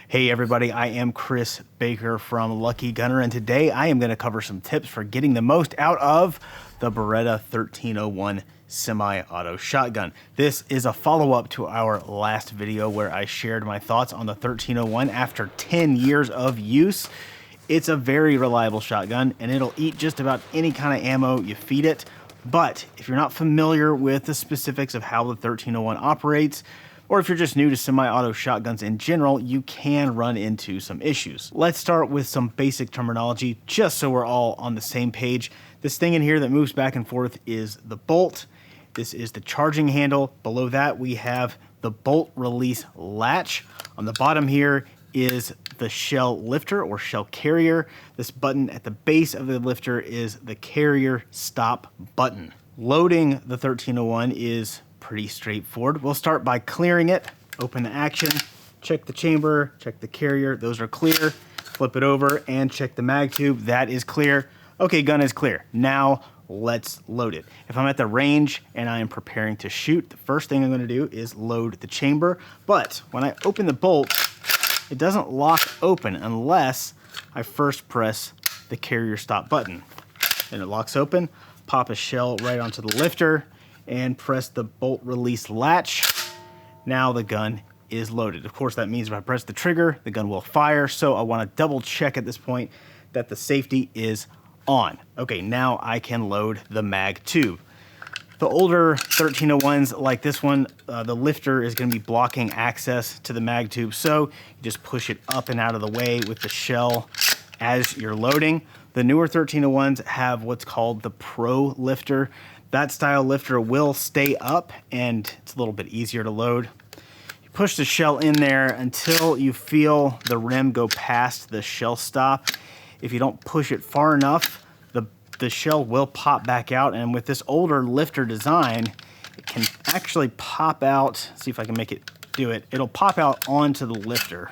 Hey everybody, I am Chris Baker from Lucky Gunner, and today I am going to cover some tips for getting the most out of the Beretta 1301 semi-auto shotgun. This is a follow-up to our last video where I shared my thoughts on the 1301 after 10 years of use. It's a very reliable shotgun and it'll eat just about any kind of ammo you feed it. But if you're not familiar with the specifics of how the 1301 operates, or if you're just new to semi-auto shotguns in general, you can run into some issues. Let's start with some basic terminology, just so we're all on the same page. This thing in here that moves back and forth is the bolt. This is the charging handle. Below that, we have the bolt release latch. On the bottom here is the shell lifter or shell carrier. This button at the base of the lifter is the carrier stop button. Loading the 1301 is pretty straightforward. We'll start by clearing it, open the action, check the chamber, check the carrier, those are clear, flip it over and check the mag tube, that is clear. Okay, gun is clear. Now let's load it. If I'm at the range and I am preparing to shoot, the first thing I'm gonna do is load the chamber, but when I open the bolt, it doesn't lock open unless I first press the carrier stop button. Then it locks open, pop a shell right onto the lifter, and press the bolt release latch. Now the gun is loaded. Of course, that means if I press the trigger, the gun will fire. So I want to double check at this point that the safety is on. Okay, now I can load the mag tube. The older 1301s like this one, the lifter is going to be blocking access to the mag tube. So you just push it up and out of the way with the shell as you're loading. The newer 1301s have what's called the Pro lifter. That style lifter will stay up and it's a little bit easier to load. You push the shell in there until you feel the rim go past the shell stop. If you don't push it far enough, the shell will pop back out, and with this older lifter design, it can actually pop out. See if I can make it do it. It'll pop out onto the lifter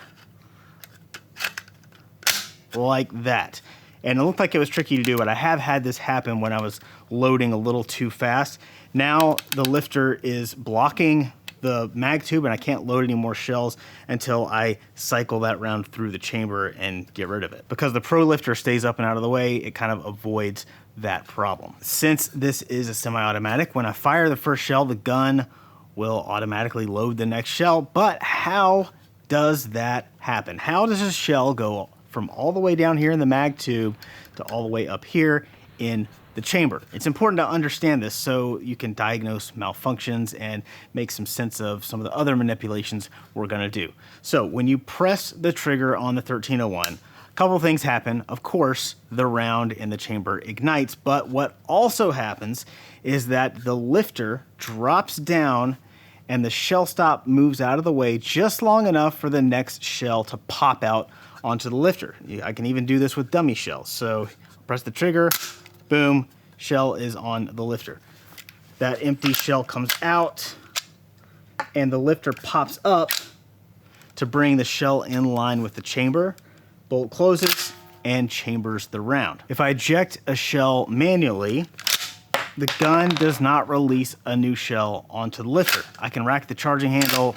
like that. And it looked like it was tricky to do, but I have had this happen when I was loading a little too fast. Now the lifter is blocking the mag tube and I can't load any more shells until I cycle that round through the chamber and get rid of it. Because the Pro lifter stays up and out of the way, it kind of avoids that problem. Since this is a semi-automatic, when I fire the first shell, the gun will automatically load the next shell. But how does that happen? How does a shell go from all the way down here in the mag tube to all the way up here in the chamber? It's important to understand this so you can diagnose malfunctions and make some sense of some of the other manipulations we're gonna do. So when you press the trigger on the 1301, a couple things happen. Of course, the round in the chamber ignites, but what also happens is that the lifter drops down and the shell stop moves out of the way just long enough for the next shell to pop out onto the lifter. I can even do this with dummy shells. So press the trigger, boom, shell is on the lifter. That empty shell comes out and the lifter pops up to bring the shell in line with the chamber. Bolt closes and chambers the round. If I eject a shell manually, the gun does not release a new shell onto the lifter. I can rack the charging handle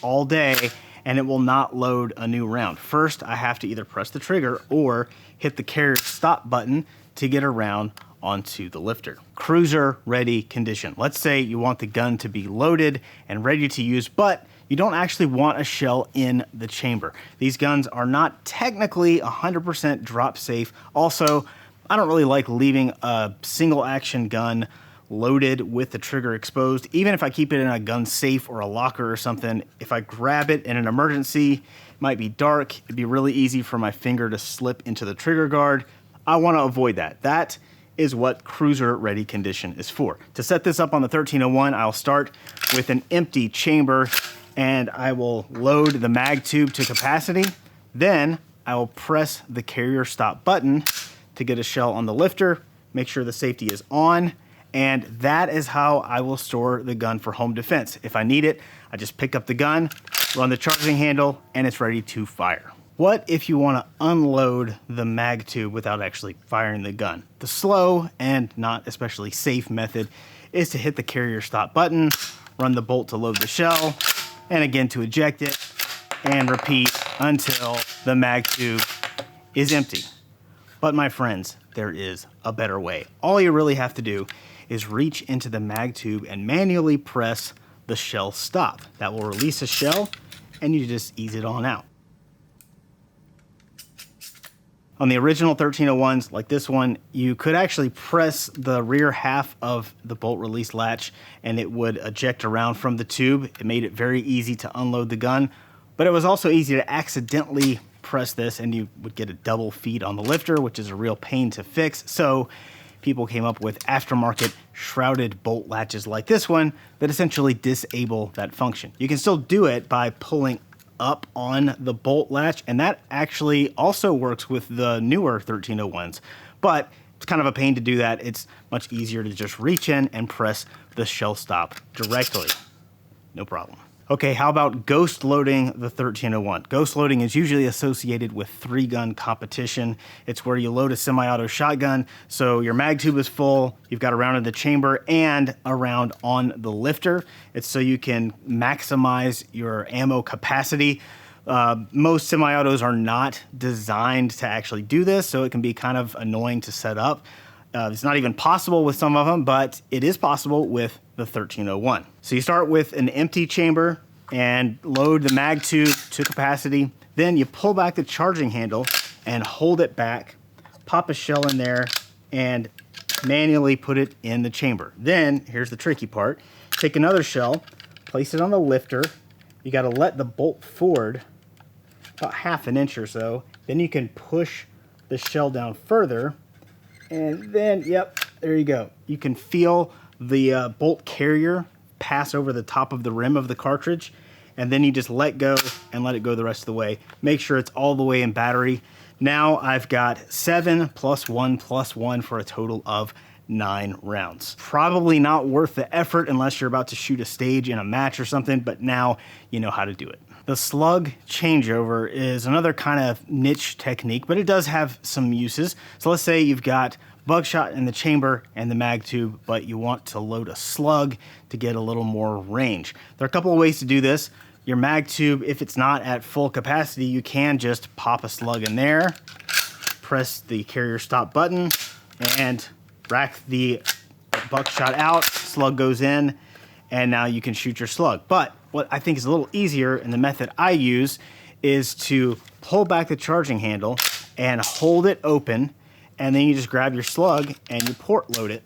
all day and it will not load a new round. First, I have to either press the trigger or hit the carrier stop button to get a round onto the lifter. Cruiser ready condition. Let's say you want the gun to be loaded and ready to use, but you don't actually want a shell in the chamber. These guns are not technically 100% drop safe. Also, I don't really like leaving a single action gun loaded with the trigger exposed. Even if I keep it in a gun safe or a locker or something, if I grab it in an emergency, it might be dark, it'd be really easy for my finger to slip into the trigger guard. I want to avoid that. That is what cruiser ready condition is for. To set this up on the 1301, I'll start with an empty chamber and I will load the mag tube to capacity. Then I will press the carrier stop button to get a shell on the lifter, make sure the safety is on, and that is how I will store the gun for home defense. If I need it, I just pick up the gun, run the charging handle, and it's ready to fire. What if you want to unload the mag tube without actually firing the gun? The slow and not especially safe method is to hit the carrier stop button, run the bolt to load the shell, and again to eject it, and repeat until the mag tube is empty. But my friends, there is a better way. All you really have to do is reach into the mag tube and manually press the shell stop. That will release a shell and you just ease it on out. On the original 1301s, like this one, you could actually press the rear half of the bolt release latch and it would eject around from the tube. It made it very easy to unload the gun, but it was also easy to accidentally press this and you would get a double feed on the lifter, which is a real pain to fix. So people came up with aftermarket shrouded bolt latches like this one that essentially disable that function. You can still do it by pulling up on the bolt latch, and that actually also works with the newer 1301s, but it's kind of a pain to do that. It's much easier to just reach in and press the shell stop directly. No problem. Okay, how about ghost loading the 1301? Ghost loading is usually associated with 3-gun competition. It's where you load a semi-auto shotgun, so your mag tube is full, you've got a round in the chamber and a round on the lifter. It's so you can maximize your ammo capacity. Most semi-autos are not designed to actually do this, so it can be kind of annoying to set up. It's not even possible with some of them, but it is possible with the 1301. So you start with an empty chamber and load the mag tube to capacity. Then you pull back the charging handle and hold it back, pop a shell in there, and manually put it in the chamber. Then, here's the tricky part. Take another shell, place it on the lifter. You gotta let the bolt forward about ½ an inch or so. Then you can push the shell down further. And then, yep, there you go. You can feel the bolt carrier pass over the top of the rim of the cartridge, and then you just let go and let it go the rest of the way. Make sure it's all the way in battery. Now I've got 7 + 1 + 1 for a total of 9 rounds. Probably not worth the effort unless you're about to shoot a stage in a match or something, but now you know how to do it. The slug changeover is another kind of niche technique, but it does have some uses. So let's say you've got buckshot in the chamber and the mag tube, but you want to load a slug to get a little more range. There are a couple of ways to do this. Your mag tube, if it's not at full capacity, you can just pop a slug in there, press the carrier stop button, and rack the buckshot out, slug goes in, and now you can shoot your slug. But what I think is a little easier, and the method I use, is to pull back the charging handle and hold it open, and then you just grab your slug and you port load it,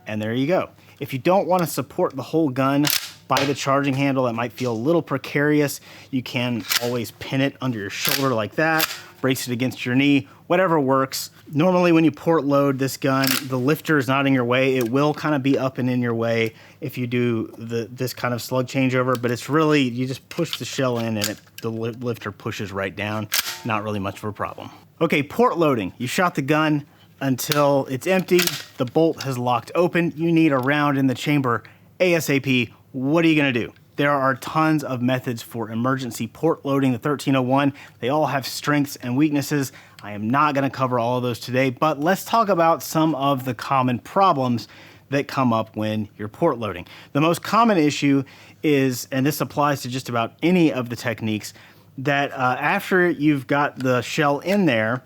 and there you go. If you don't want to support the whole gun by the charging handle, that might feel a little precarious, you can always pin it under your shoulder like that, brace it against your knee, whatever works. Normally when you port load this gun, the lifter is not in your way. It will kind of be up and in your way if you do this kind of slug changeover, but it's really, you just push the shell in and the lifter pushes right down. Not really much of a problem. Okay, port loading. You shot the gun until it's empty, the bolt has locked open, you need a round in the chamber ASAP. What are you gonna do? There are tons of methods for emergency port loading the 1301. They all have strengths and weaknesses. I am not gonna cover all of those today, but let's talk about some of the common problems that come up when you're port loading. The most common issue is, and this applies to just about any of the techniques, that after you've got the shell in there,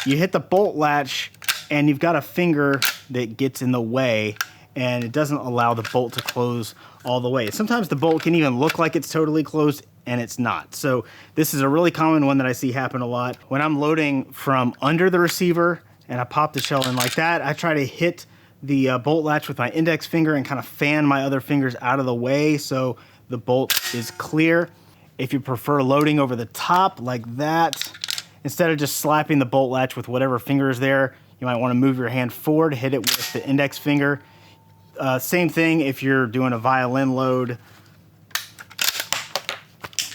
you hit the bolt latch and you've got a finger that gets in the way and it doesn't allow the bolt to close all the way. Sometimes the bolt can even look like it's totally closed and it's not. So this is a really common one that I see happen a lot. When I'm loading from under the receiver and I pop the shell in like that, I try to hit the bolt latch with my index finger and kind of fan my other fingers out of the way so the bolt is clear. If you prefer loading over the top like that, instead of just slapping the bolt latch with whatever finger is there, you might want to move your hand forward, hit it with the index finger. Same thing if you're doing a violin load.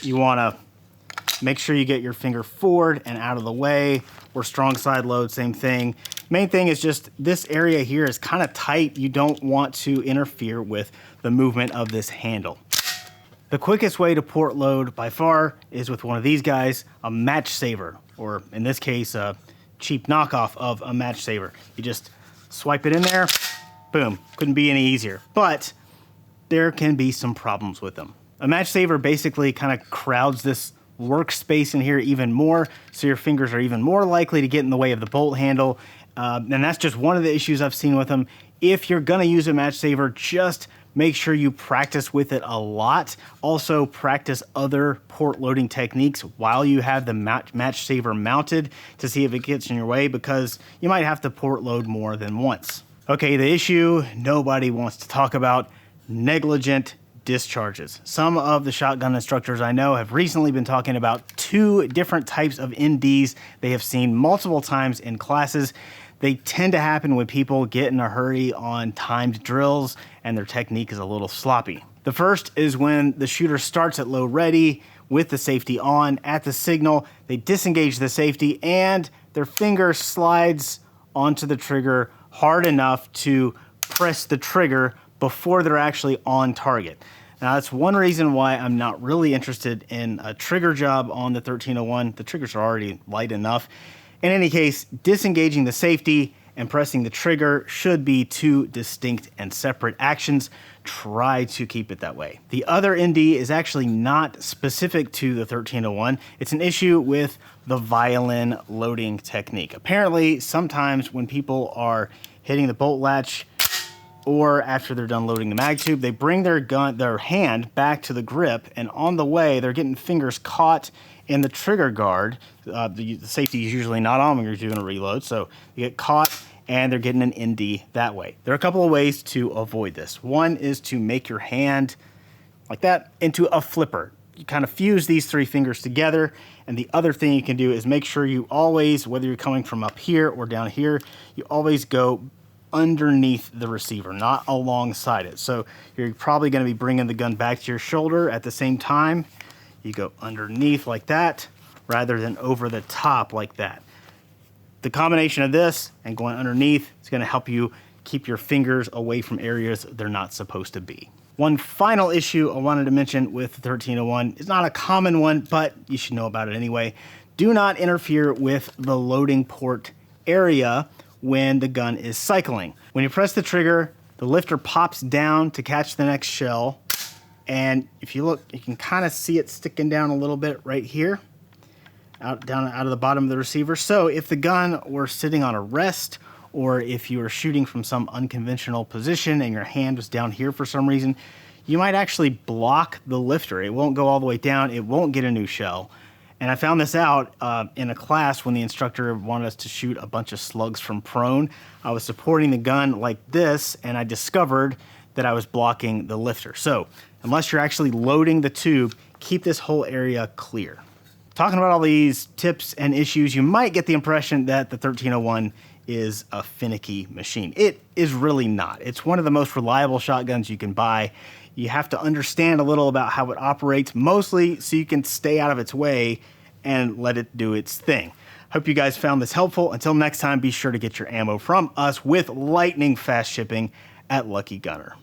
You want to make sure you get your finger forward and out of the way. Or strong side load, same thing. Main thing is just this area here is kind of tight. You don't want to interfere with the movement of this handle. The quickest way to port load by far is with one of these guys, a match saver, or in this case, a cheap knockoff of a match saver. You just swipe it in there, boom, couldn't be any easier. But there can be some problems with them. A match saver basically kind of crowds this workspace in here even more, so your fingers are even more likely to get in the way of the bolt handle. And that's just one of the issues I've seen with them. If you're gonna use a match saver, just make sure you practice with it a lot. Also practice other port loading techniques while you have the match saver mounted to see if it gets in your way, because you might have to port load more than once. Okay, the issue nobody wants to talk about: negligent discharges. Some of the shotgun instructors I know have recently been talking about 2 different types of NDs they have seen multiple times in classes. They tend to happen when people get in a hurry on timed drills and their technique is a little sloppy. The first is when the shooter starts at low ready with the safety on. At the signal, they disengage the safety and their finger slides onto the trigger hard enough to press the trigger before they're actually on target. Now, that's one reason why I'm not really interested in a trigger job on the 1301. The triggers are already light enough. In any case, disengaging the safety and pressing the trigger should be 2 distinct and separate actions. Try to keep it that way. The other ND is actually not specific to the 1301. It's an issue with the violin loading technique. Apparently, sometimes when people are hitting the bolt latch or after they're done loading the mag tube, they bring their hand back to the grip, and on the way, they're getting fingers caught in the trigger guard. The safety is usually not on when you're doing a reload, so you get caught and they're getting an ND that way. There are a couple of ways to avoid this. One is to make your hand like that into a flipper. You kind of fuse these 3 fingers together, and the other thing you can do is make sure you always, whether you're coming from up here or down here, you always go underneath the receiver, not alongside it. So you're probably going to be bringing the gun back to your shoulder at the same time. You go underneath like that rather than over the top like that. The combination of this and going underneath is going to help you keep your fingers away from areas they're not supposed to be. One final issue I wanted to mention with the 1301 is not a common one, but you should know about it anyway. Do not interfere with the loading port area when the gun is cycling. When you press the trigger, the lifter pops down to catch the next shell. And if you look, you can kind of see it sticking down a little bit right here, down out of the bottom of the receiver. So if the gun were sitting on a rest, or if you were shooting from some unconventional position and your hand was down here for some reason, you might actually block the lifter. It won't go all the way down. It won't get a new shell. And I found this out in a class when the instructor wanted us to shoot a bunch of slugs from prone. I was supporting the gun like this, and I discovered that I was blocking the lifter. So unless you're actually loading the tube, keep this whole area clear. Talking about all these tips and issues, you might get the impression that the 1301 is a finicky machine. It is really not. It's one of the most reliable shotguns you can buy. You have to understand a little about how it operates, mostly so you can stay out of its way and let it do its thing. Hope you guys found this helpful. Until next time, be sure to get your ammo from us with lightning fast shipping at Lucky Gunner.